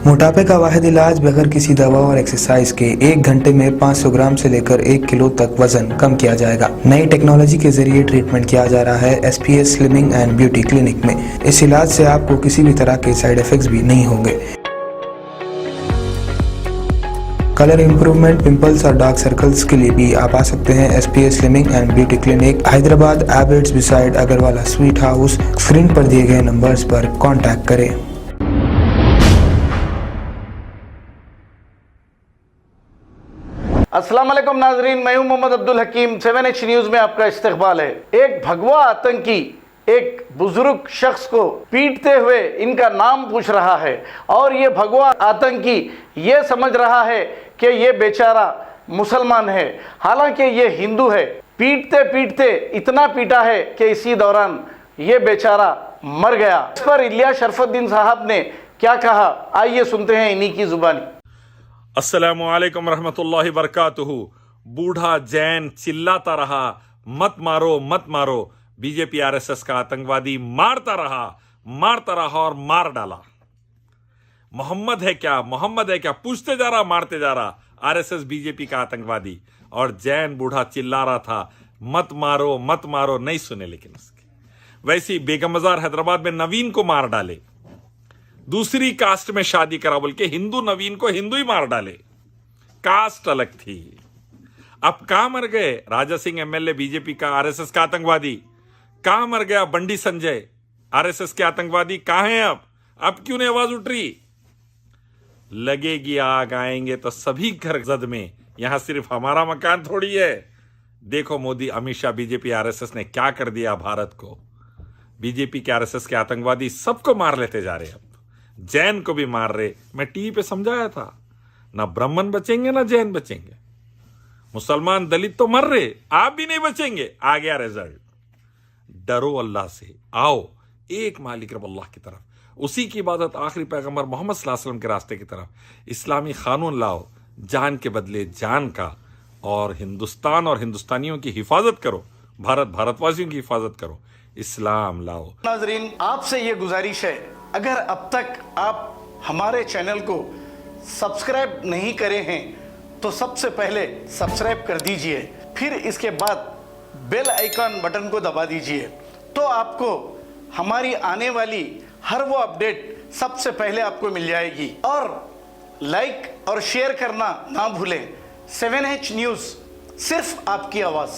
मोटापे का वाहिद इलाज बगैर किसी दवा और एक्सरसाइज के 1 घंटे में 500 ग्राम से लेकर 1 किलो तक वजन कम किया जाएगा। नई टेक्नोलॉजी के जरिए ट्रीटमेंट किया जा रहा है SPS slimming and beauty clinic में। इस इलाज से आपको किसी भी तरह के साइड इफेक्ट्स भी नहीं होंगे। कलर इंप्रूवमेंट, पिंपल्स और डार्क सर्कल्स के लिए भी आप आ सकते हैं SPS slimming and beauty clinic, Hyderabad, एबर्ट्स beside Agarwala sweet house. Screen पर दिए गए नंबर्स पर कॉन्टैक्ट करें। अस्सलाम वालेकुम नाजरीन, मैं हूं मोहम्मद अब्दुल हकीम। 7H न्यूज में आपका इस्तकबाल है। एक भगवा आतंकी एक बुजुर्ग शख्स को पीटते हुए इनका नाम पूछ रहा है और ये भगवा आतंकी ये समझ रहा है कि ये बेचारा मुसलमान है, हालांकि ये हिंदू है। पीटते पीटते इतना पीटा है कि इसी दौरान ये बेचारा मर गया। इस पर इलियास शरफुद्दीन साहब ने क्या कहा, आइए सुनते हैं इन्हीं की जुबानी। अस्सलामुअलैकुम रहमतुल्लाहि बरकातुहू। बूढ़ा जैन चिल्लाता रहा, मत मारो मत मारो। बीजेपी RSS का आतंकवादी मारता रहा और मार डाला। मोहम्मद है क्या, मोहम्मद है क्या पूछते जा रहा, मारते जा रहा RSS बीजेपी का आतंकवादी। और जैन बूढ़ा चिल्ला रहा था, मत मारो मत मारो। नहीं सुने लेकिन उसके। वैसे ही बेगम बाजार हैदराबाद में नवीन को मार डाले, दूसरी कास्ट में शादी करा बोल के हिंदू नवीन को हिंदू ही मार डाले। कास्ट अलग थी। अब कहां मर गए राजा सिंह MLA बीजेपी का RSS का आतंकवादी? कहां मर गया बंडी संजय RSS के आतंकवादी? कहां है अब क्यों नहीं आवाज उठ रही? लगेगी आग, आएंगे तो सभी घर जद में। यहां सिर्फ हमारा मकान थोड़ी है। देखो मोदी, अमित शाह, बीजेपी RSS ने क्या कर दिया भारत को। बीजेपी के RSS के आतंकवादी सबको मार लेते जा रहे। अब जैन को भी मार रहे। मैं टीवी पे समझाया था, ना ब्राह्मण बचेंगे ना जैन बचेंगे। मुसलमान दलित तो मर रहे, आप भी नहीं बचेंगे। आ गया रिजल्ट। डरो अल्लाह से, आओ एक मालिक रब अल्लाह की तरफ, उसी की इबादत आखिरी पैगंबर मोहम्मद सल्लल्लाहु अलैहि वसल्लम के रास्ते की तरफ। इस्लामी कानून लाओ, जान के बदले जान का, और हिंदुस्तान और हिंदुस्तानियों की हिफाजत करो, भारत भारतवासियों की हिफाजत करो। इस्लाम लाओ। नाजरीन, आपसे ये गुजारिश है, अगर अब तक आप हमारे चैनल को सब्सक्राइब नहीं करे हैं तो सबसे पहले सब्सक्राइब कर दीजिए, फिर इसके बाद बेल आइकन बटन को दबा दीजिए, तो आपको हमारी आने वाली हर वो अपडेट सबसे पहले आपको मिल जाएगी। और लाइक और शेयर करना ना भूलें। 7H न्यूज़, सिर्फ आपकी आवाज़।